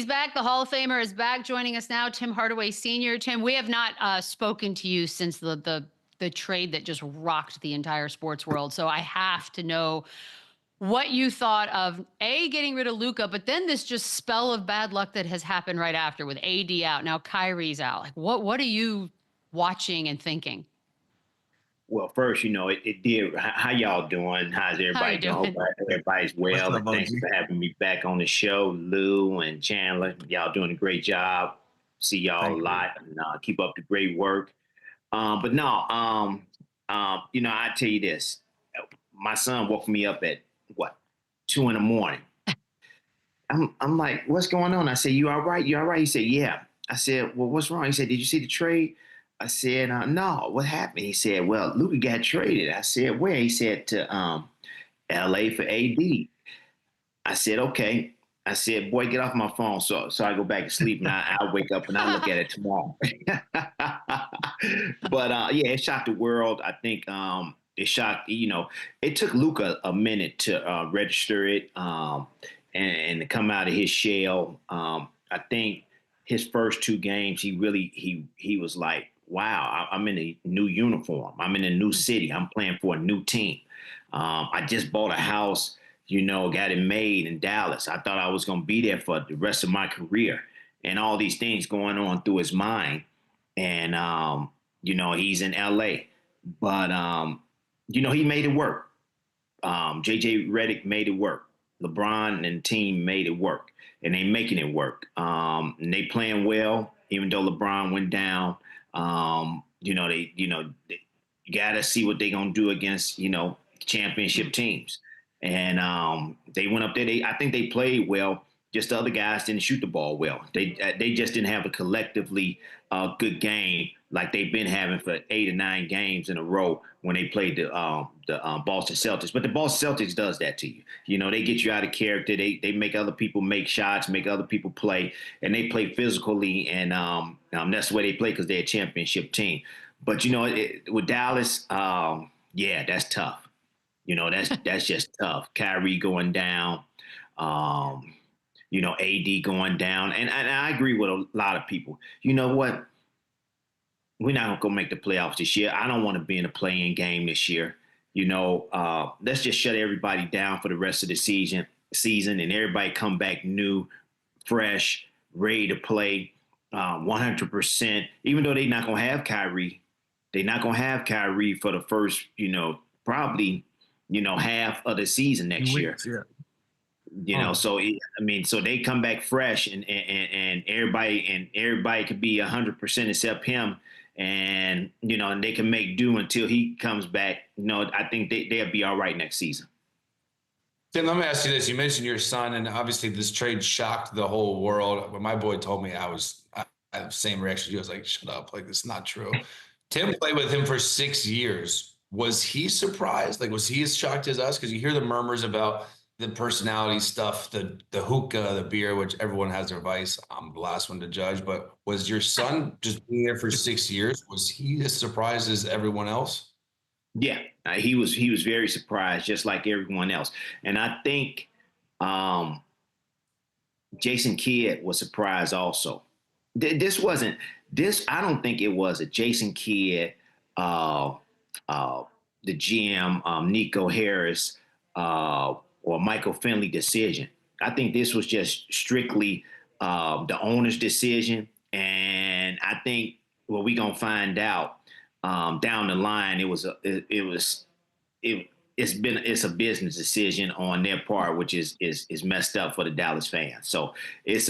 back. The Hall of Famer is back. Joining us now, Tim Hardaway Sr. Tim, we have not spoken to you since the trade that just rocked the entire sports world. So I have to know what you thought of getting rid of Luka, but then this just spell of bad luck that has happened right after with AD out. Now Kyrie's out. Like, what are you watching and thinking? Well, first, it did. How y'all doing? How's How you everybody doing? Hope doing? everybody's What's well. up, And thanks OG? for having me back on the show, Lou and Chandler. Y'all doing a great job. See y'all a Thank you. lot, and keep up the great work. But no, I tell you this. My son woke me up at what 2 a.m. I'm like, what's going on? I said, you all right? You all right? He said, yeah. I said, well, what's wrong? He said, did you see the trade? I said, no, what happened? He said, well, Luka got traded. I said, where? He said to LA for AD. I said, okay. I said, boy, get off my phone. So I go back to sleep and I'll wake up and I'll look at it tomorrow. But yeah, it shocked the world. I think it shocked, it took Luka a minute to register it and to come out of his shell. I think his first two games, he was like, wow, I'm in a new uniform. I'm in a new city. I'm playing for a new team. I just bought a house, got it made in Dallas. I thought I was going to be there for the rest of my career, and all these things going on through his mind. And, he's in LA, but, he made it work. JJ Redick made it work. LeBron and the team made it work, and they making it work. And they playing well, even though LeBron went down. You got to see what they're going to do against, championship teams. And they went up there. I think they played well. Just the other guys didn't shoot the ball well. They just didn't have a collectively good game like they've been having for 8 or 9 games in a row when they played the Boston Celtics. But the Boston Celtics does that to you. They get you out of character. They make other people make shots, make other people play, and they play physically. And that's the way they play because they're a championship team. But with Dallas, yeah, that's tough. That's just tough. Kyrie going down. AD going down. And I agree with a lot of people. You know what? We're not going to make the playoffs this year. I don't want to be in a play-in game this year. Let's just shut everybody down for the rest of the season and everybody come back new, fresh, ready to play 100%. Even though they're not going to have Kyrie. They're not going to have Kyrie for the first, probably, half of the season next year. Yeah. So they come back fresh and everybody could be 100% except him, and and they can make do until he comes back. I think they'll be all right next season. Tim, let me ask you this. You mentioned your son, and obviously this trade shocked the whole world. When my boy told me, I had the same reaction. He was like, shut up, like, it's not true. Tim played with him for 6 years. Was he surprised? Like, was he as shocked as us? Because you hear the murmurs about the personality stuff, the hookah, the beer, which everyone has their vice. I'm the last one to judge. But was your son just being there for 6 years? Was he as surprised as everyone else? Yeah, he was very surprised, just like everyone else. And I think Jason Kidd was surprised also. I don't think it was a Jason Kidd, the GM, Nico Harris, or Michael Finley decision. I think this was just strictly the owner's decision. And I think what we're going to find out down the line, it's a business decision on their part, which is messed up for the Dallas fans. So it's,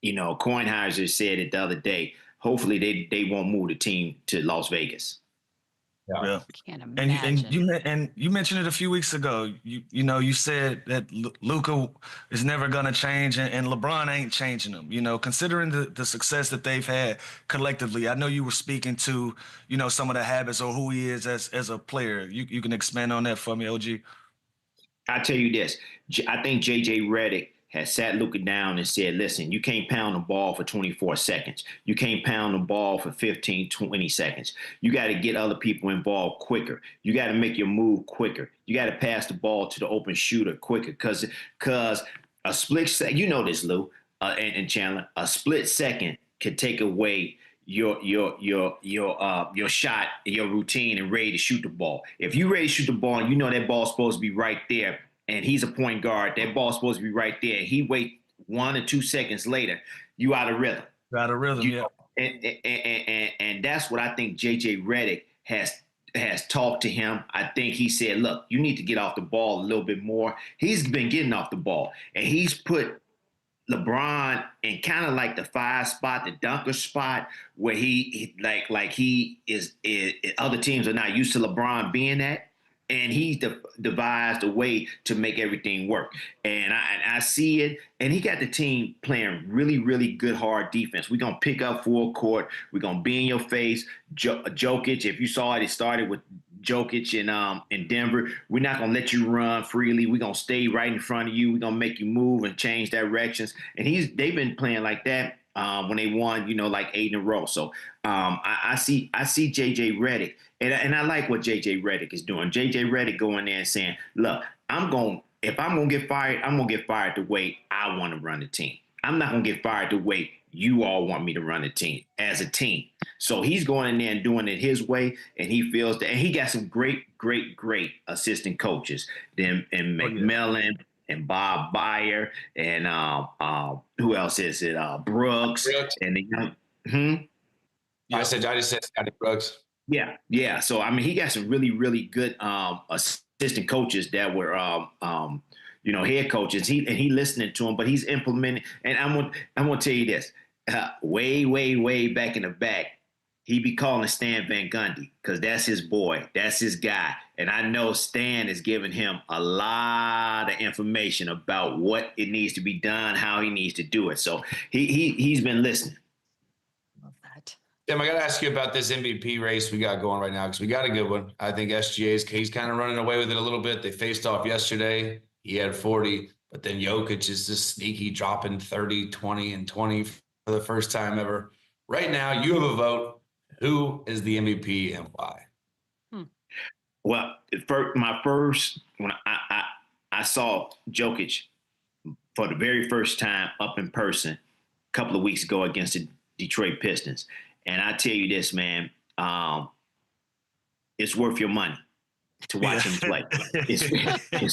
Kornheiser said it the other day, hopefully they won't move the team to Las Vegas. Yeah. Can't imagine. And you mentioned it a few weeks ago. You said that Luka is never gonna change, and LeBron ain't changing him. Considering the success that they've had collectively, I know you were speaking to some of the habits or who he is as a player. You can expand on that for me, OG. I tell you this, I think JJ Redick has sat Luka down and said, listen, you can't pound the ball for 24 seconds. You can't pound the ball for 15, 20 seconds. You got to get other people involved quicker. You got to make your move quicker. You got to pass the ball to the open shooter quicker because A split second, you know this, Lou, and Chandler. A split second could take away your shot, your routine, and ready to shoot the ball. If you ready to shoot the ball and you know that ball's supposed to be right there, and he's a point guard, that ball's supposed to be right there. He wait 1 or 2 seconds later, you out of rhythm. Out of rhythm, yeah. And that's what I think JJ Redick has talked to him. I think he said, look, you need to get off the ball a little bit more. He's been getting off the ball, and he's put LeBron in kind of like the 5 spot, the dunker spot, where he is other teams are not used to LeBron being at. And he's devised a way to make everything work. And I see it. And he got the team playing really, really good, hard defense. We're going to pick up full court. We're going to be in your face. JOKIC, if you saw it, it started with JOKIC in Denver. We're not going to let you run freely. We're going to stay right in front of you. We're going to make you move and change directions. And they've been playing like that when they won, like 8 in a row. So I see JJ Redick. And I like what JJ Redick is doing. JJ Redick going there and saying, look, if I'm going to get fired, I'm going to get fired the way I want to run the team. I'm not going to get fired the way you all want me to run the team as a team. So he's going in there and doing it his way, and he feels that. And he got some great assistant coaches. And McMillan and Bob Byer and who else is it? Brooks. And the young. I just said Scotty Brooks. Yeah. So, I mean, he got some really, really good assistant coaches that were, head coaches. He listening to them, but he's implementing. And I'm going to tell you this. Way back in the back, he be calling Stan Van Gundy because that's his boy. That's his guy. And I know Stan is giving him a lot of information about what it needs to be done, how he needs to do it. So he's been listening. Tim, I got to ask you about this MVP race we got going right now because we got a good one. I think he's kind of running away with it a little bit. They faced off yesterday. He had 40, but then JOKIC is just sneaky, dropping 30, 20, and 20 for the first time ever. Right now, you have a vote. Who is the MVP and why? Well, when I saw JOKIC for the very first time up in person a couple of weeks ago against the Detroit Pistons. And I tell you this, man, it's worth your money to watch him play. It's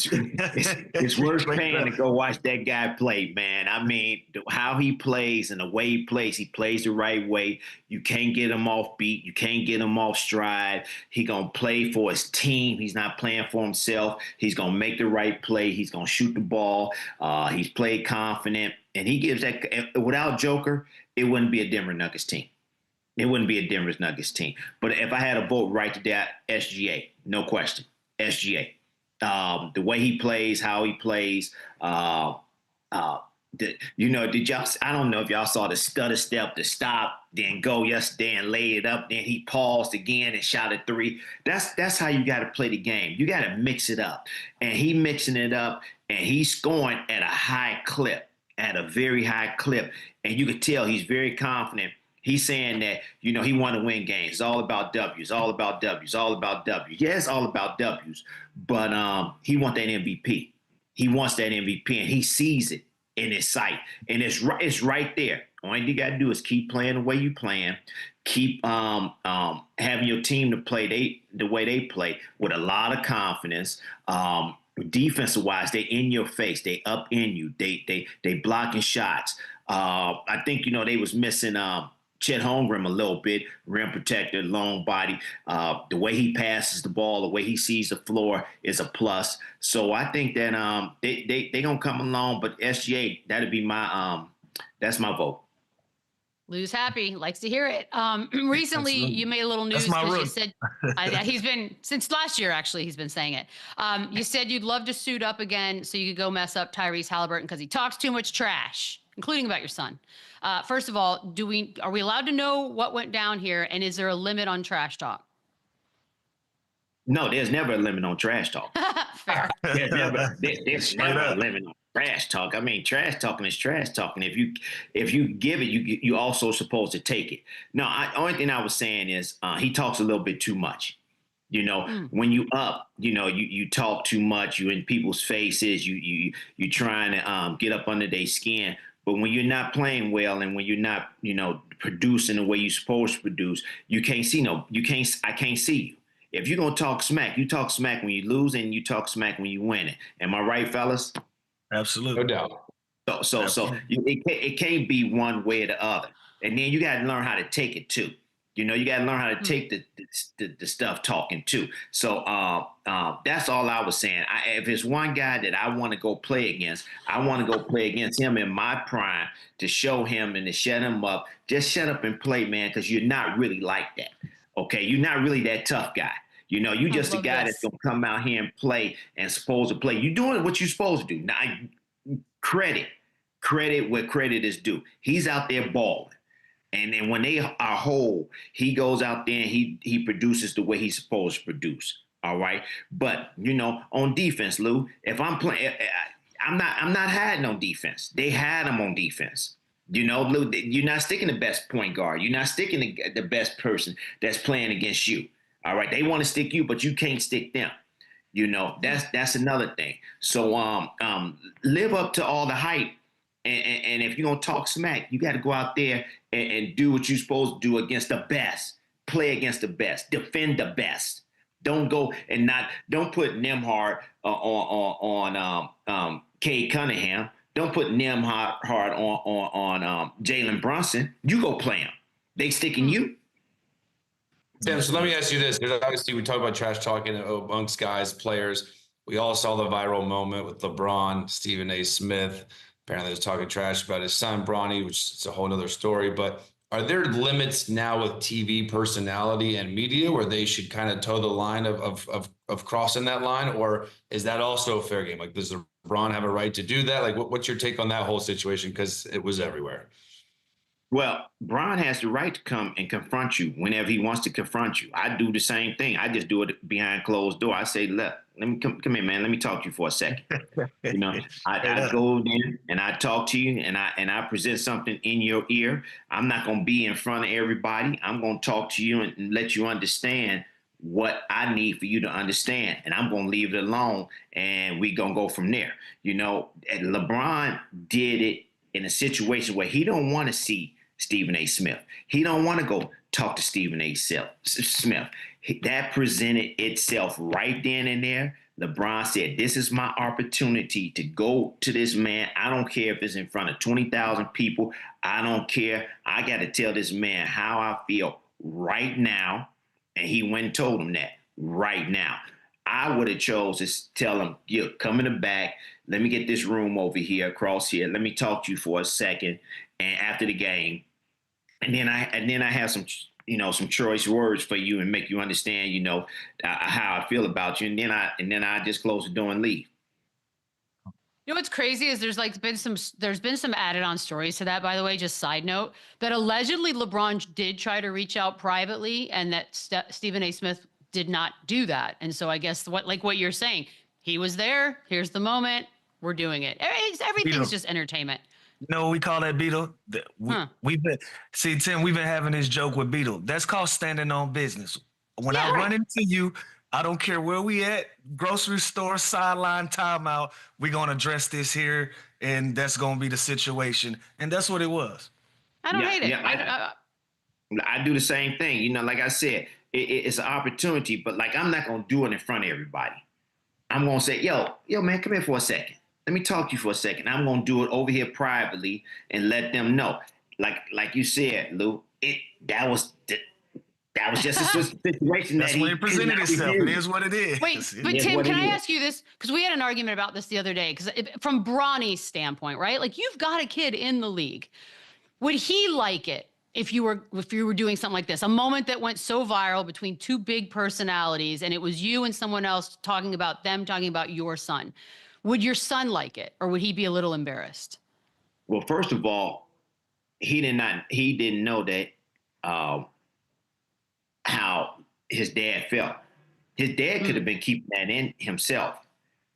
worth paying to go watch that guy play, man. I mean, how he plays and the way he plays the right way. You can't get him off beat. You can't get him off stride. He going to play for his team. He's not playing for himself. He's going to make the right play. He's going to shoot the ball. He's played confident. And he gives that – without Joker, it wouldn't be a Denver Nuggets team. It wouldn't be a Denver Nuggets team. But if I had a vote right to that, SGA, no question, SGA. The way he plays, how he plays, did y'all? I don't know if y'all saw the stutter step, the stop, then go yesterday and lay it up. Then he paused again and shot a 3. That's how you got to play the game. You got to mix it up, and he mixing it up, and he's scoring at a high clip, at a very high clip, and you could tell he's very confident. He's saying that, he want to win games. It's all about W's, all about W's, all about W's. Yeah, it's all about W's, but he wants that MVP. He wants that MVP, and he sees it in his sight, and it's right there. All you got to do is keep playing the way you playing, keep having your team to play the way they play with a lot of confidence. Defensive wise, they in your face, they up in you, they blocking shots. I think they was missing. Chet Holmgren a little bit, rim protector, long body. The way he passes the ball, the way he sees the floor is a plus. So I think that they gonna come along, but SGA, that'd be that's my vote. Lou's happy, likes to hear it. Recently, you made a little news because you said he's been since last year. Actually, he's been saying it. You said you'd love to suit up again so you could go mess up Tyrese Haliburton because he talks too much trash, including about your son. First of all, are we allowed to know what went down here, and is there a limit on trash talk? No, there's never a limit on trash talk. Fair. There's never a limit on trash talk. I mean, trash talking is trash talking. If you give it, you also supposed to take it. No, only thing I was saying is he talks a little bit too much. You know, when you up, you talk too much. You in people's faces. You trying to get up under their skin. But when you're not playing well and when you're not, producing the way you're supposed to produce, you can't see I can't see you. If you're gonna talk smack, you talk smack when you lose and you talk smack when you win it. Am I right, fellas? Absolutely. No doubt. So it can't be one way or the other. And then you got to learn how to take it too. You got to learn how to take the stuff talking too. So that's all I was saying. If it's one guy that I want to go play against, I want to go play against him in my prime to show him and to shut him up. Just shut up and play, man, because you're not really like that. Okay, you're not really that tough guy. You just a guy that's gonna come out here and play and supposed to play. You're doing what you're supposed to do. Now, credit where credit is due. He's out there balling. And then when they are whole, he goes out there and he produces the way he's supposed to produce. All right. But, on defense, Lou, if I'm playing, I'm not hiding on defense. They had him on defense. Lou, you're not sticking the best point guard. You're not sticking the best person that's playing against you. All right. They want to stick you, but you can't stick them. That's another thing. So live up to all the hype. And if you're going to talk smack, you got to go out there and do what you're supposed to do against the best. Play against the best. Defend the best. Don't go and don't put Nembhard on Cade Cunningham. Don't put Nembhard on Jalen Brunson. You go play him. They sticking you. Tim, so let me ask you this, because obviously we talk about trash talking amongst guys, players. We all saw the viral moment with LeBron, Stephen A. Smith. Apparently, was talking trash about his son, Bronny, which is a whole other story. But are there limits now with TV personality and media where they should kind of toe the line of crossing that line? Or is that also a fair game? Like, does LeBron have a right to do that? Like, what's your take on that whole situation? Because it was everywhere. Well, Bron has the right to come and confront you whenever he wants to confront you. I do the same thing. I just do it behind closed door. I say, look, let me come here, man. Let me talk to you for a second. I go in and I talk to you and I present something in your ear. I'm not going to be in front of everybody. I'm going to talk to you and let you understand what I need for you to understand. And I'm going to leave it alone and we're going to go from there. And LeBron did it in a situation where he don't want to see Stephen A. Smith. He don't want to go talk to Stephen A. Smith. That presented itself right then and there. LeBron said, this is my opportunity to go to this man. I don't care if it's in front of 20,000 people. I don't care. I got to tell this man how I feel right now. And he went and told him that right now. I would have chose to tell him, come in the back. Let me get this room over here, across here. Let me talk to you for a second. And after the game, and then I have some choice words for you and make you understand, how I feel about you. And then I just close the door and leave. What's crazy is there's been some added on stories to that, by the way, just side note, that allegedly LeBron did try to reach out privately and that Stephen A. Smith did not do that. And so I guess what you're saying, he was there. Here's the moment. We're doing it. Everything's just entertainment. We call that Beadle. We've been Tim. We've been having this joke with Beadle. That's called standing on business. When I run into you, I don't care where we at, grocery store, sideline, timeout. We're gonna address this here, and that's gonna be the situation. And that's what it was. I don't hate it. I do the same thing. Like I said, it's an opportunity, but I'm not gonna do it in front of everybody. I'm gonna say, yo, man, come here for a second. Let me talk to you for a second. I'm going to do it over here privately and let them know. Like you said, Lou, that was just a situation. That's when it presented itself. It is what it is. Wait, but Tim, can I ask you this? Because we had an argument about this the other day. Because from Bronny's standpoint, right? Like, you've got a kid in the league. Would he like it if you were doing something like this? A moment that went so viral between two big personalities, and it was you and someone else talking about your son. Would your son like it, or would he be a little embarrassed? Well, first of all, he didn't know that how his dad felt. His dad could have been keeping that in himself,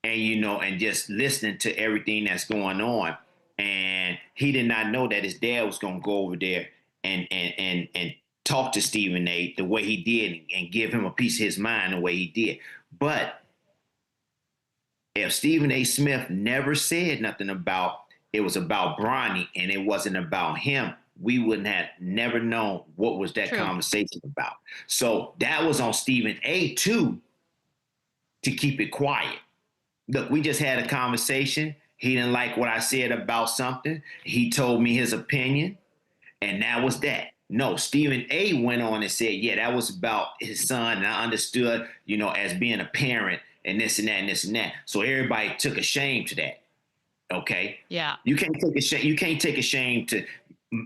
and just listening to everything that's going on. And he did not know that his dad was going to go over there and talk to Stephen A. the way he did and give him a piece of his mind the way he did. But if Stephen A. Smith never said nothing about it was about Bronny and it wasn't about him, we wouldn't have never known what was that conversation about. So that was on Stephen A. too, to keep it quiet. Look, we just had a conversation. He didn't like what I said about something. He told me his opinion, and that was that. No, Stephen A. went on and said, yeah, that was about his son, and I understood, as being a parent and this and that and this and that. So everybody took a shame to that. Okay? Yeah. You can't take a shame to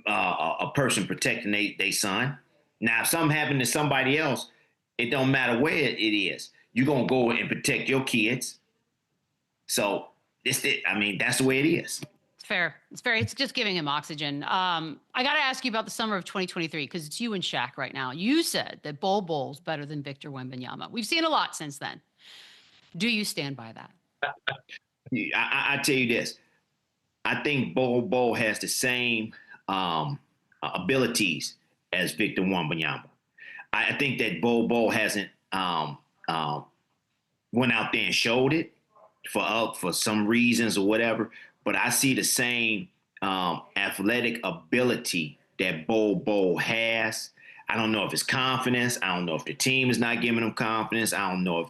a person protecting their son. Now, if something happened to somebody else, it don't matter where it is. You're going to go and protect your kids. So that's the way it is. It's fair. It's fair. It's just giving him oxygen. I got to ask you about the summer of 2023, because it's you and Shaq right now. You said that Bol Bol's better than Victor Wembanyama. We've seen a lot since then. Do you stand by that? I tell you this. I think Bol Bol has the same abilities as Victor Wembanyama. I think that Bol Bol hasn't went out there and showed it for some reasons or whatever, but I see the same athletic ability that Bol Bol has. I don't know if it's confidence. I don't know if the team is not giving him confidence. I don't know if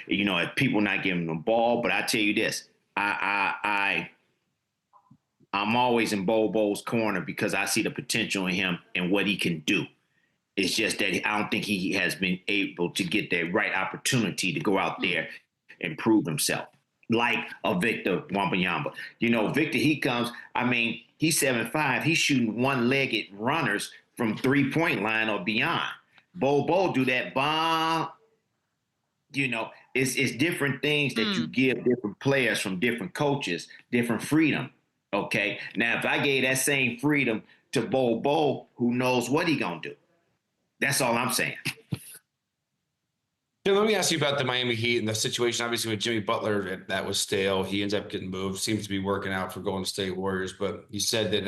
if people not giving him the ball. But I tell you this, I'm always in Bol Bol's corner because I see the potential in him and what he can do. It's just that I don't think he has been able to get the right opportunity to go out there and prove himself, like a Victor Wembanyama. Victor, he comes, he's 7'5". He's shooting one-legged runners from three-point line or beyond. Bol Bol do that bomb. It's different things that you give different players from different coaches, different freedom. Okay. Now, if I gave that same freedom to Bol Bol, who knows what he gonna do? That's all I'm saying. Jim, let me ask you about the Miami Heat and the situation. Obviously, with Jimmy Butler, that was stale. He ends up getting moved. Seems to be working out for Golden State Warriors. But you said that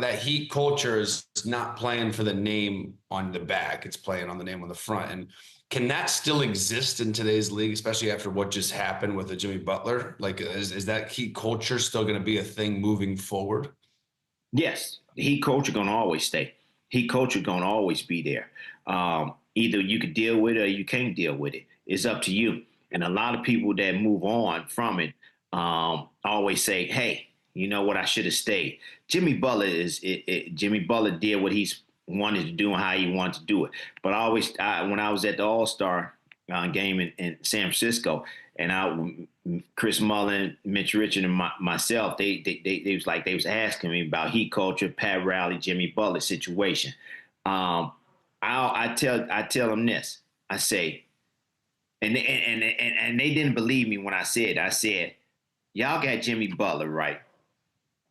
that Heat culture is not playing for the name on the back; it's playing on the name on the front. And can that still exist in today's league, especially after what just happened with the Jimmy Butler? Like, is that Heat culture still going to be a thing moving forward? Yes, the Heat culture going to always stay. Heat culture going to always be there. Either you can deal with it or you can't deal with it. It's up to you. And a lot of people that move on from it always say, hey, you know what, I should have stayed. Jimmy Butler Jimmy Butler did what he's wanted to do and how he wanted to do it. But when I was at the All-Star game in San Francisco, and Chris Mullin, Mitch Richard, and myself, they was asking me about Heat culture, Pat Riley, Jimmy Butler situation. I tell them this. I say, and they didn't believe me when I said, y'all got Jimmy Butler right.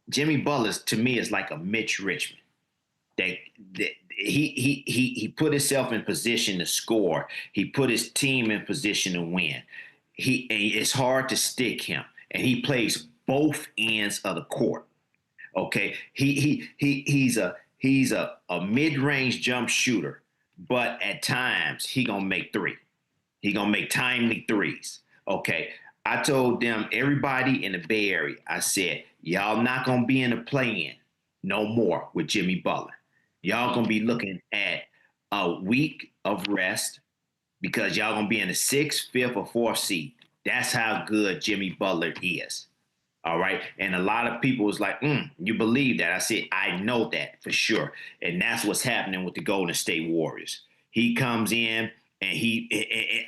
Jimmy Butler to me is like a Mitch Richmond. He put himself in position to score. He put his team in position to win. It's hard to stick him, and he plays both ends of the court. Okay, he's a mid-range jump shooter, but at times he gonna make three. He gonna make timely threes. Okay, I told them, everybody in the Bay Area, I said, y'all not gonna be in the play-in no more with Jimmy Butler. Y'all gonna be looking at a week of rest because y'all gonna be in the 6th, 5th, or 4th seed. That's how good Jimmy Butler is. All right. And a lot of people was like, you believe that? I said, I know that for sure. And that's what's happening with the Golden State Warriors. He comes in and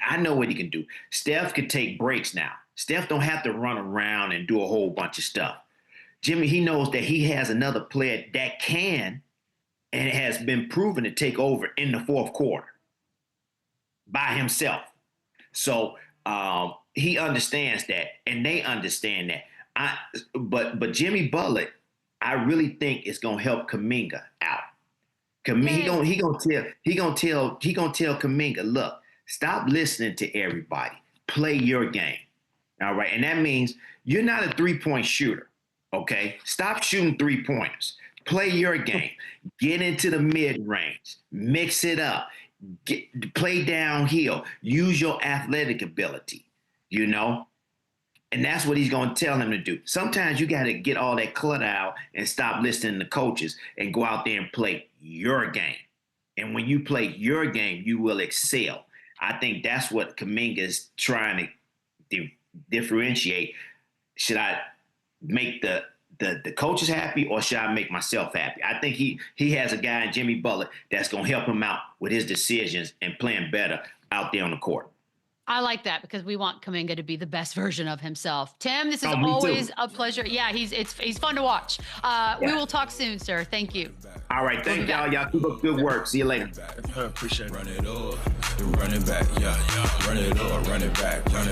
I know what he can do. Steph can take breaks now. Steph don't have to run around and do a whole bunch of stuff. Jimmy, he knows that he has another player that can and has been proven to take over in the 4th quarter by himself. So he understands that, and they understand that. But Jimmy Butler, I really think it's gonna help Kuminga out. He gonna tell Kuminga, look, stop listening to everybody. Play your game. All right, and that means you're not a 3-point shooter. Okay, stop shooting 3-pointers. Play your game. Get into the mid-range. Mix it up. Play downhill. Use your athletic ability, you know? And that's what he's going to tell him to do. Sometimes you got to get all that clutter out and stop listening to coaches and go out there and play your game. And when you play your game, you will excel. I think that's what Kuminga is trying to differentiate. Should I make the coaches happy, or should I make myself happy? I think he has a guy in Jimmy Butler that's going to help him out with his decisions and playing better out there on the court. I like that because we want Kuminga to be the best version of himself. Tim, this is me always too. a pleasure. Yeah, he's fun to watch. We will talk soon, sir. Thank you. All right, thank y'all. Y'all keep up good work. See you later. Appreciate it. Run it up, run it back, yeah, run it up, run it back, run it